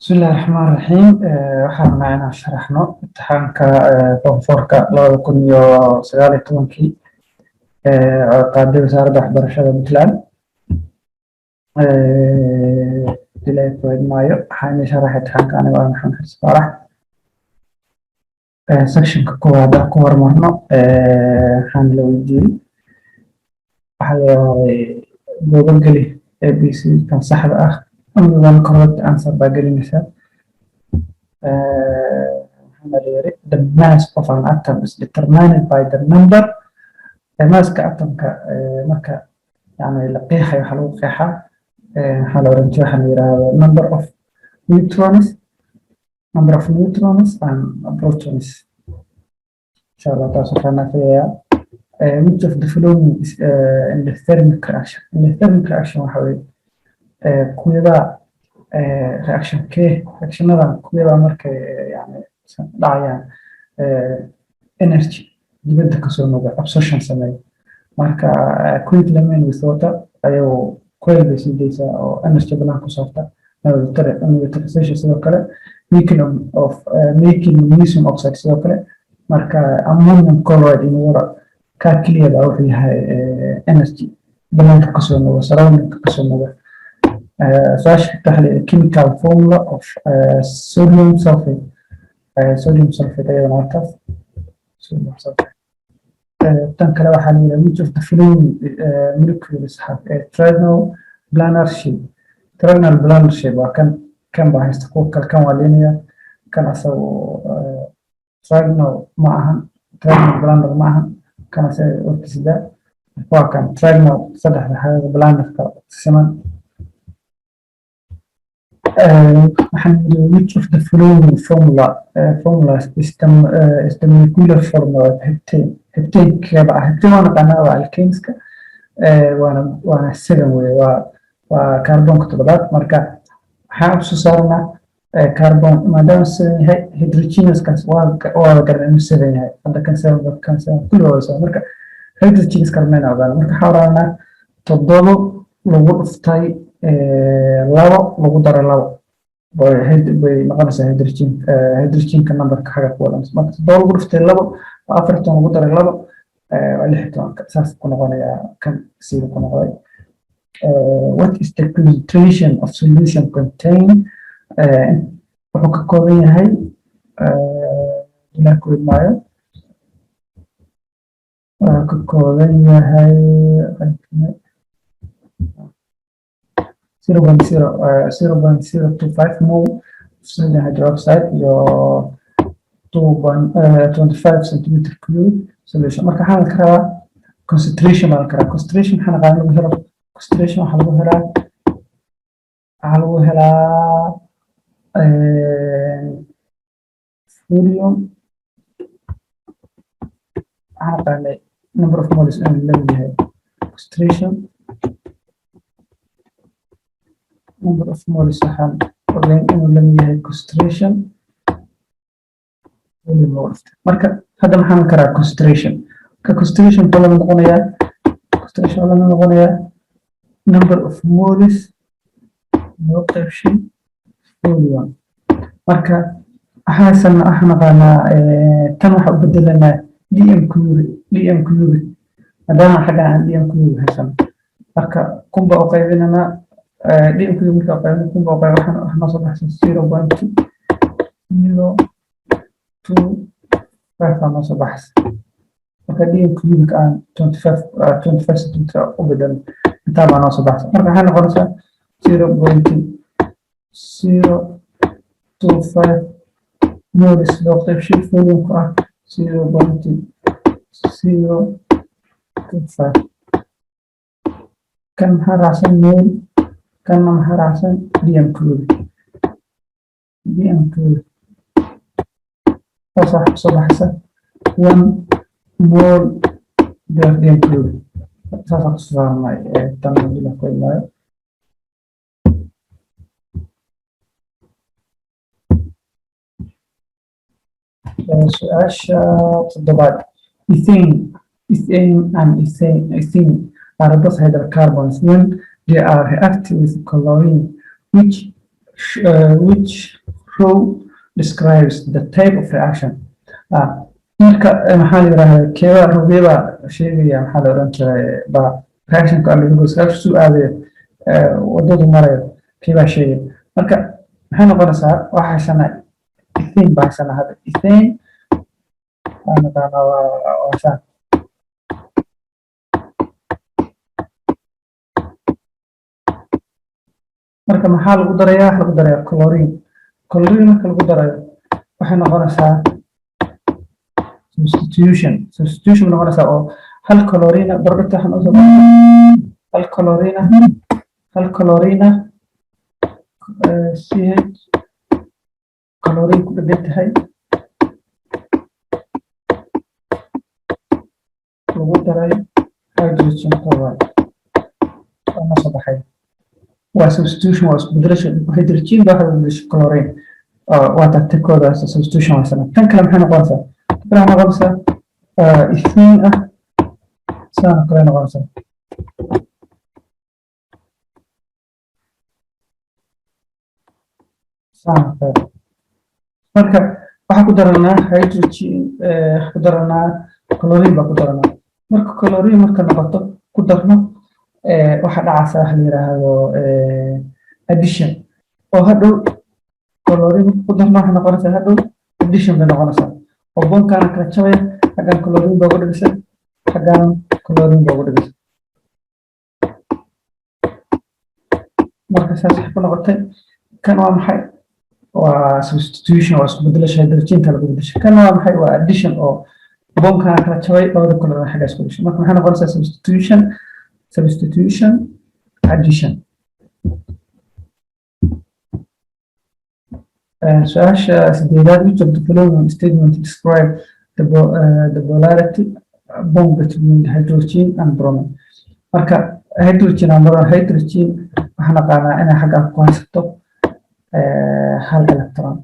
بسم الله الرحمن الرحيم waxaan macnaa sharaxno imtixaanka koonfurka 2019 oo qaaday wasaaradda waxbarashada Puntland dilay maayo waxaan sharaxay imtixaanka aniga oo Maxamed Xirsi Faarax sectionka koowaad ku hormarno waxaan la weydiiyey waxa la gobol ABC kan saxda ah one correct answer by getting the mass of an atom is determined by the number the mass atom marka يعني لقيها يحلو قيحة حلو رجوحا number of neutrons and protons إن شاء الله تصفنا فيها which of the following is in the thermic reaction وحوي كويدا reaction reaction هذا كويدا مركي يعني ضايع energy دبنت كسرنا absorption سمي مركا كويد لمن وثوتا أيو كويد بسيديسا أو energy بلان كسرتا أنا بترسيش سوى كله making of making magnesium oxide سوى كله مركا ammonium chloride in water كاكلية أو فيها energy بلان كسرنا وسراوند كسرنا سؤال تحليل chemical formula of sodium sulfate sodium sulfate أيضا نعرف sodium sulfate تنكر وحاليا which of the following molecules have a trigonal planar shape وكان بهستقوق كان والينيا كان أسوي trigonal معها trigonal planar معها كان أسوي أوركيسيدا وكان trigonal صدح هذا planar كسمان which of the following formulas is the molecular formula of heptane كبع heptane وانا قناة alkanes وانا 7 وكربون كتبلات مركا حاب صارنا كربون ما دام 7 هي هيدروجينوس كاس وقرن 7 هي هذا كان 7 كله وصل مركا هيدروجينوس كربون مركا حاولنا تضلوا لو فتاي لabo lagu daro labo bay noqonaysaa hydrogen ka numberka xaga ku wada marka todoba lagu dhuftay labo waa 40 lagu daray labo waa 60 saas ku noqonaya kan sida ku noqday what is the concentration of solution contain wuxuu ka kooban yahay ilaa koob maayo ka kooban yahay 0.025 mole sodium hydroxide your 2.25 centimeter cube solution marka waxaan ka rabaa concentration concentration waxaan qaadan lagu helo concentration waxa lagu helaa sodium waxaan qaadanay number of moles in leeyahay concentration number of moles waxaan ogeyn inuu leeyahay concentration marka hadda maxaan karaa concentration wala noqonayaa number of moles loo qaybshay sodium marka waxaan naqaanaa tan waxa u bedelanaa dm cube maadaama xagga aan dm cube haysan marka kunba u qaybinanaa دي يمكن يقول لك يكون موقع احنا صباح 0.025 فما صباح وكدي يمكن يقول الان 25 سنتيمتر ابدا نتابع انا صباح مرة هنا غرسة 0.025 مولس لو طيب شيء فوليوم 0.025 كم هذا عشان مول كان مهر عشان ديم كلوب صباح حسن 1 مول ديم كلوب صار صار معي تمام بلا كل ما سؤال تضبط ethane are both hydrocarbons when they are reactive with chlorine which which row describes the type of reaction marka maxaa la yiraahdaa keeba rowdeba sheegaya maxaa la oran jiray ba reactionka glucose suu aadayo wadadu marayo keeba sheegay marka maxay noqonaysaa waxa haysanaa ethane baa haysanaa hadda ethane waa marka maxaa lagu darayaa chlorine marka lagu darayo waxay noqonaysaa substitution noqonaysaa oo hal chlorine product waxaan u soo hal chlorine CH chlorine ku dhagan tahay lagu daray hydrogen chloride ana soo baxay substitution was beddelation hydrogen baa beddelation chlorine waa tacticooda substitution wasana tan kale maxay noqonaysaa ethane saan kale noqonaysaa marka waxaa ku daranaa hydrogen ku daranaa chlorine baa ku daranaa marka chlorine marka noqoto ku darno waxa dhacaysa wax la yiraahdo addition oo hadhow chlorine ku darno waxa noqonaysa hadhow addition bay noqonaysaa oo bonkaana kala jabaya xaggan chlorine baa ugu dhigaysa xaggan chlorine baa ugu dhigaysa marka saas ku noqotay kan waa maxay waa substitution waa isku beddelasha hydrogenka lagu beddeshay kan waa maxay waa addition oo bonkaana kala jabay labada chlorine xagga isku dhigay marka maxay noqonaysaa substitution addition su'aasha sideedaad which of the following statement describe the polarity bond between hydrogen and bromine marka hydrogen waxaan naqaanaa inay xagga ku haysato hal electron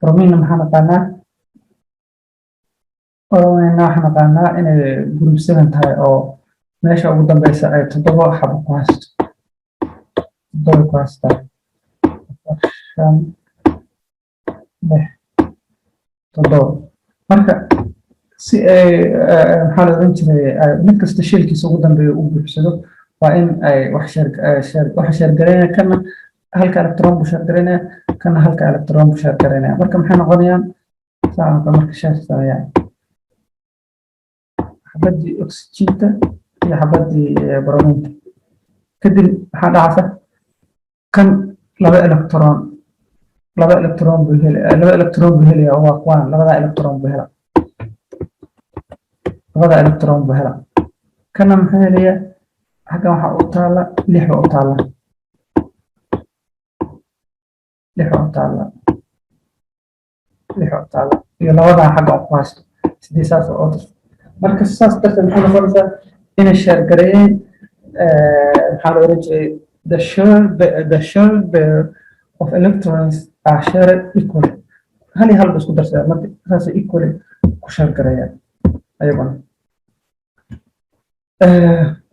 bromine waxaan naqaanaa inay group 7 tahay oo meesha ugu dambeysa ay 7 xabo ku haysato 7 ku haysato marka si ay maxaa la oran jiray mid kasta shilkiisa ugu dambeeya uu buuxsado waa in ay wax sheergareynaya kana halka electron buu sheergareynaya kana halka electron buu sheergareynaya marka maxay noqonayaan saanka marka sheersanayaan xabadii oxygenta iyo xabadii bromine kadib maxaa dhacaysa kan laba electron buu helaya waa kuwan labada electron buu hela kana maxaa helaya xaggan waxa u taala 6 ba u taala iyo labadan xagga ku haysto sidii saas oo marka saas darteed maxay noqonaysaa inay sheergareeyeen maxaa la oran jiray the shared pair of electrons are shared equally hal iyo hal ba isku darsadaan marka saas equally ku sheergareeyaan ayaguna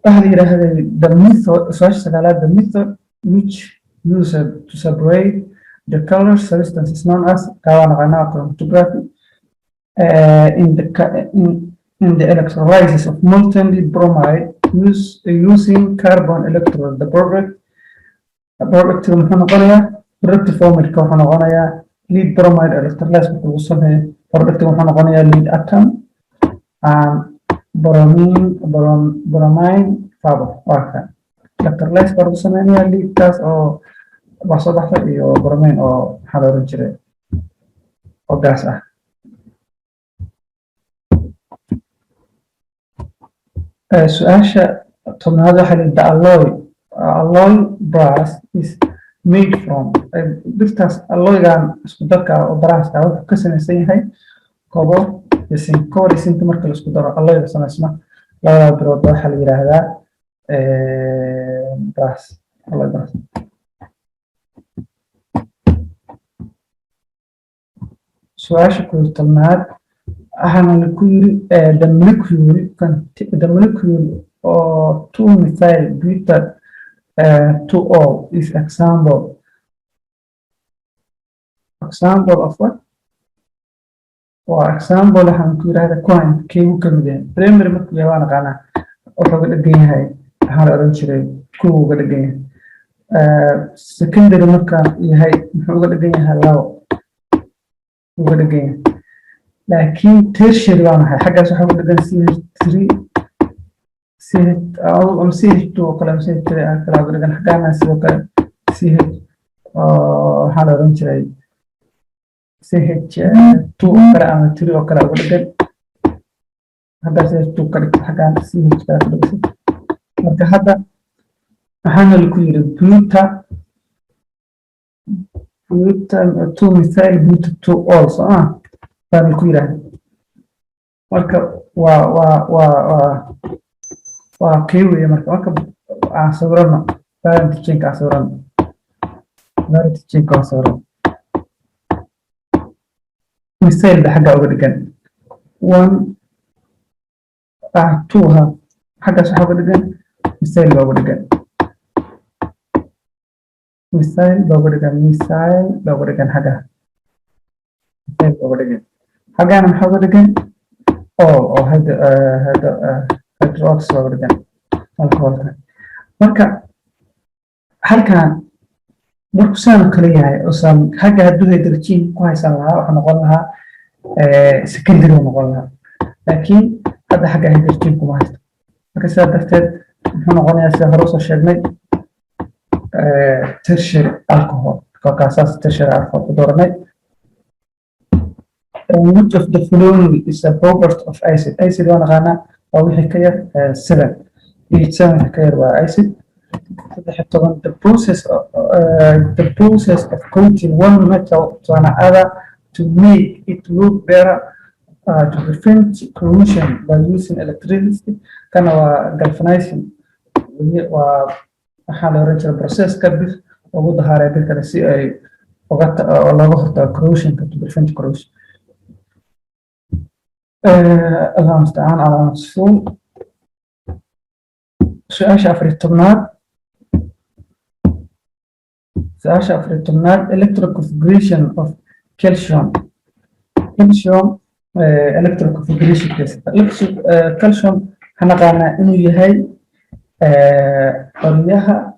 waxaa la yiraahdaa the method su'aasha sagaalaad the method which used to separate the color substance is known as chromatography in the electrolysis of molten lead bromide using carbon electrode the product muxuu noqonayaa product formula wuxuu noqonayaa lead bromide electrolysis marka lagu sameeyo product wuxuu noqonayaa lead atom and bromine fiber waa kan electrolysis baa lagu sameynayaa leadkaas oo wax soo baxda iyo bromine oo maxaa la oran jiray oo gaas ah su'aasha tobnaad waxaa la yidhi alloy brass is made from birtaas alloygan isku darka oo braaska wuxuu ka samaysan yahay kobor iyo sinkor iyo sinta marka la isku daro alloyga samaysma labada birood waxaa la yiraahdaa brass alloy brass su'aasha ku tobnaad waxaana ku yiri the molecule or 2 methyl beta 2O is example example of what example waxaan ku yiraahdaa coin kii uu ka mid yahay primary markuu yahay waan aqaanaa wuxuu uga dhigan yahay waxaan la oran jiray kuwa uga dhigan yahay secondary markaan yahay muxuu uga dhigan yahay labo uga dhigan yahay laakiin tertiary waa maxay xaggaas waxaa uga dhigan CH3 CH2 oo kale CH3 kala uga dhigan xaggaana sidoo kale CH waxaa la oran jiray CH2 kale ama 3 oo kale uga dhigan hadda CH2 ka dhigta xaggaan CH kale ku dhigan marka hadda waxaana lagu yiri buta 2 methyl buta 2 also baan lagu yiraahdaa marka waa kii weeye marka aan sawirano parent chain ka sawirano methyl da xagga uga dhigan 1 2 ha xaggaas waxa uga dhigan methyl baa uga dhigan methyl baa uga dhigan xagga methyl baa uga dhigan xaggaana maxaa uga dhigan oo hydrox baa uga dhigan alcoholka marka halkan markuu saan kale yahay oo saan xagga hadduu hydrogen ku haysan lahaa waxa noqon lahaa secondary noqon lahaa laakiin hadda xagga hydrogen kuma haysto marka sidaa darteed muxuu noqonayaa sida hore usoo sheegnay tertiary alcohol kaasaas tertiary alcohol ku dooranay which of the following is a property of acid waa naqaanaa waa wixii ka yar 7 wixii ka yar waa acid the process of coating one metal to another to make it look better to prevent corrosion by using electricity kana waa galvanizing waa waxaa la oran jiray process ka bir ugu dahaaray birkale si ay looga hortago corrosion to prevent corrosion الله المستعان على مصفون سؤال أفريد تمناد electric configuration of calcium electric configuration calcium هنقالنا إنه يهي عريها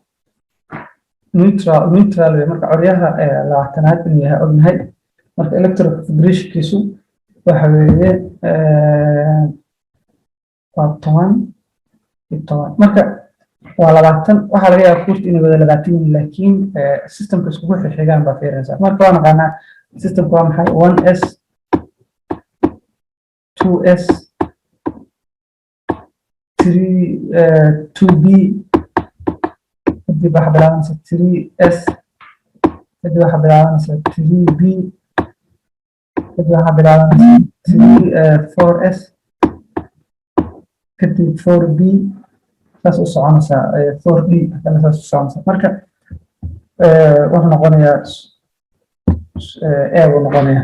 neutral مركا عريها لاعتناد إنه يهي أرنهي مركا electric configuration كيسو وحوالي طبعا marka waa 20 waxa laga yaabaa kurti inay wada 20 laakiin systemka isku xigaan baa fiirinaysa marka waan qana systemku waa maxay 1s 2s 2b hadii baa bilaabana 3s hadii waxa bilaabana 3b hadii waxa bilaabana 4s kadib 4b saas u soconaysa 4d kana saas u soconaysa marka waxa noqonaya ee uu noqonaya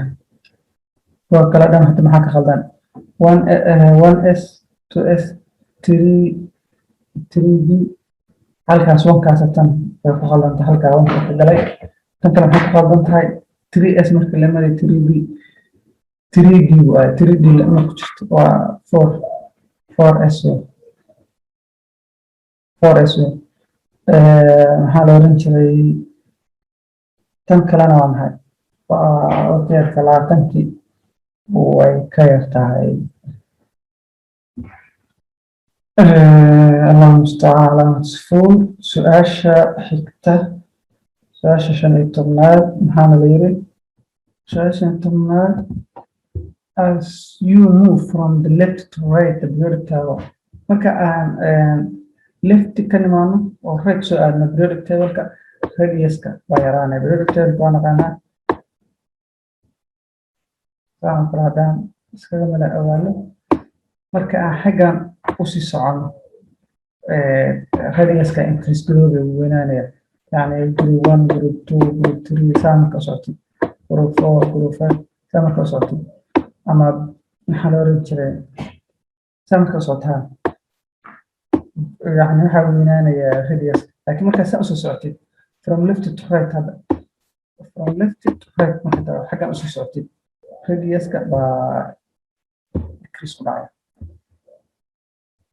waa kala dhan hadda maxaa ka khaldan 1s 2s 3b halkaas wankaas tan way ku khaldan tahay halkaa wanka ka galay tan kale maxaa ka khaldan tahay 3s marka la maray 3b 3d waa 3d lama ku jirto waa 4s maxaa la oran jiray tan kalena waa maxay waa oteerka 20 way ka yar tahay الله المستعان على مصفون سؤاشا حكتة سؤاشا شنيتمناد محانا ليري سؤاشا شنيتمناد as you move from the left to right the periodic table marka aan left ka nimaano oo right soo aadna periodic table-ka radius-ka baa yaraanaya periodic table baa naqaanaa saan kala hadaan iskaga mala awaalo marka aan xaggan usii socono radius-ka increase garooba weynaanaya yani group 1 group 2 group 3 saan ka socotay group 4 group 5 saan ka socotay ama maxaa la oran jiray saan ka socotaa يعني waxa weynaanaya radius laakiin marka saa soo socotid from left to right hada from left to right marka xaggan usoo socotid radiuska baa decrease ku dhacaya